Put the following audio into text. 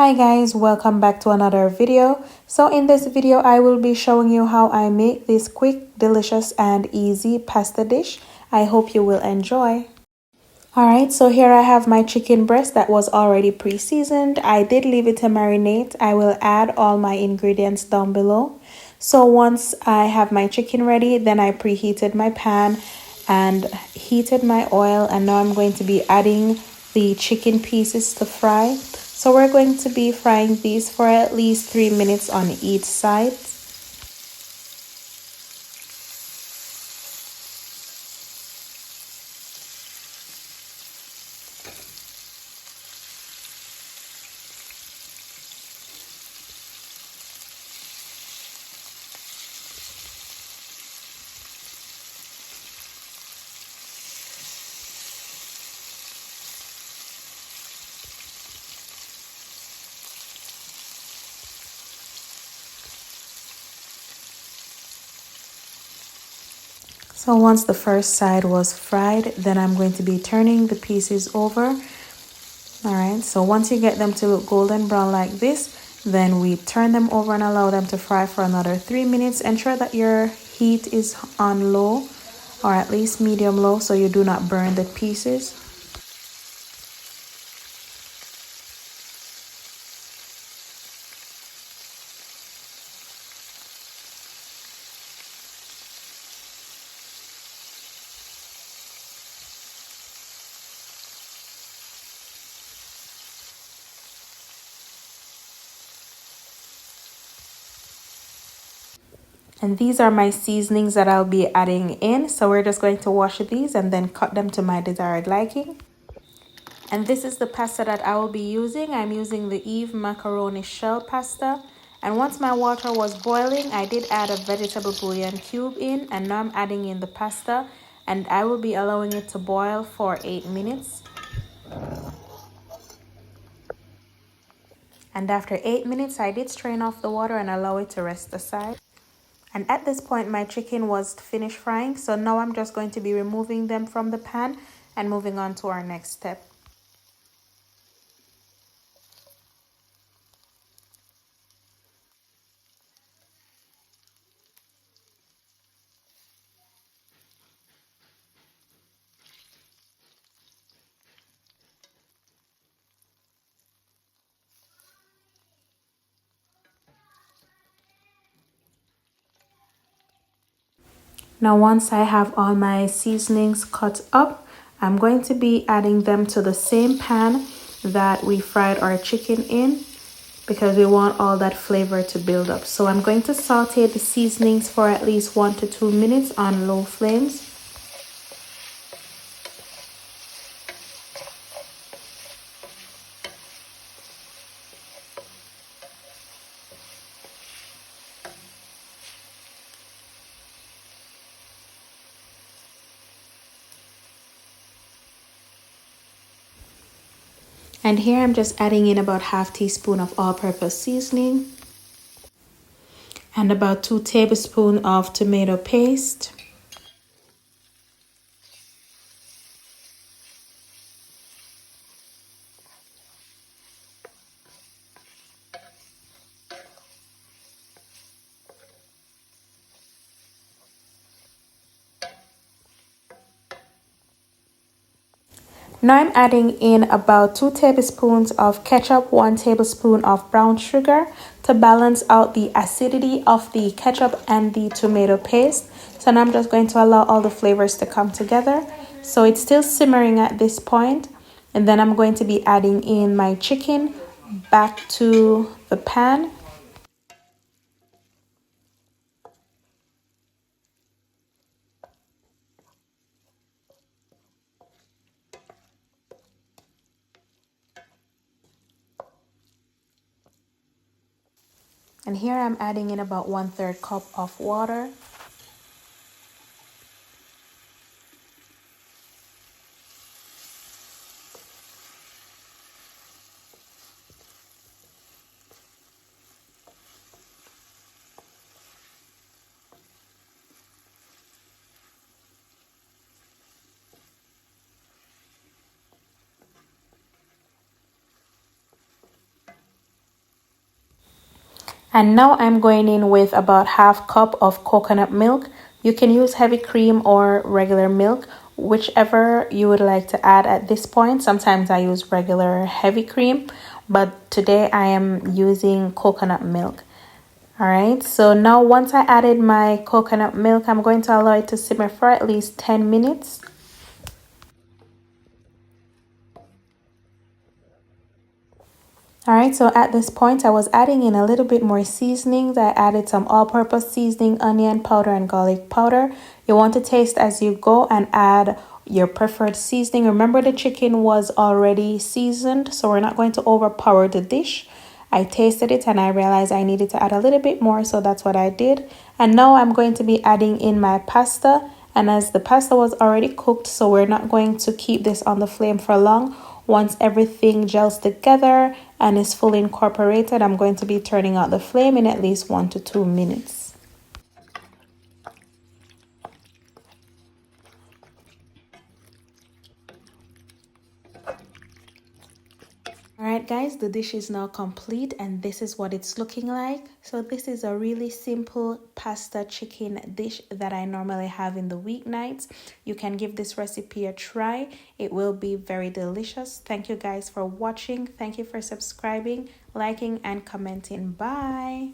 Hi guys, welcome back to another video. So in this video I will be showing you how I make this quick, delicious and easy pasta dish. I hope you will enjoy. Alright, so here I have my chicken breast that was already pre-seasoned. I did leave it to marinate. I will add all my ingredients down below. So once I have my chicken ready, then I preheated my pan and heated my oil, and now I'm going to be adding the chicken pieces to fry. So we're going to be frying these for at least 3 minutes on each side. So once the first side was fried, then I'm going to be turning the pieces over. Alright, so once you get them to look golden brown like this, then we turn them over and allow them to fry for another 3 minutes. Ensure that your heat is on low or at least medium low so you do not burn the pieces. And these are my seasonings that I'll be adding in. So we're just going to wash these and then cut them to my desired liking. And this is the pasta that I will be using. I'm using the Eve macaroni shell pasta. And once my water was boiling, I did add a vegetable bouillon cube in. And now I'm adding in the pasta. And I will be allowing it to boil for 8 minutes. And after 8 minutes, I did strain off the water and allow it to rest aside. And at this point, my chicken was finished frying. So now I'm just going to be removing them from the pan and moving on to our next step. Now once I have all my seasonings cut up, I'm going to be adding them to the same pan that we fried our chicken in because we want all that flavor to build up. So I'm going to saute the seasonings for at least 1 to 2 minutes on low flames. And here I'm just adding in about ½ teaspoon of all-purpose seasoning and about 2 tablespoons of tomato paste. Now I'm adding in about 2 tablespoons of ketchup, 1 tablespoon of brown sugar to balance out the acidity of the ketchup and the tomato paste. So now I'm just going to allow all the flavors to come together. So it's still simmering at this point. And then I'm going to be adding in my chicken back to the pan. And here I'm adding in about 1/3 cup of water. And now I'm going in with about half cup of coconut milk. You can use heavy cream or regular milk, whichever you would like to add at this point. Sometimes I use regular heavy cream, but today I am using coconut milk. All right, so now once I added my coconut milk, I'm going to allow it to simmer for at least 10 minutes. All right, so at this point, I was adding in a little bit more seasonings. I added some all-purpose seasoning, onion powder, and garlic powder. You want to taste as you go and add your preferred seasoning. Remember, the chicken was already seasoned, so we're not going to overpower the dish. I tasted it and I realized I needed to add a little bit more, so that's what I did. And now I'm going to be adding in my pasta. And as the pasta was already cooked, so we're not going to keep this on the flame for long. Once everything gels together and is fully incorporated, I'm going to be turning out the flame in at least 1 to 2 minutes. Alright guys, the dish is now complete and this is what it's looking like. So this is a really simple pasta chicken dish that I normally have in the weeknights. You can give this recipe a try. It will be very delicious. Thank you guys for watching. Thank you for subscribing, liking, and commenting. Bye!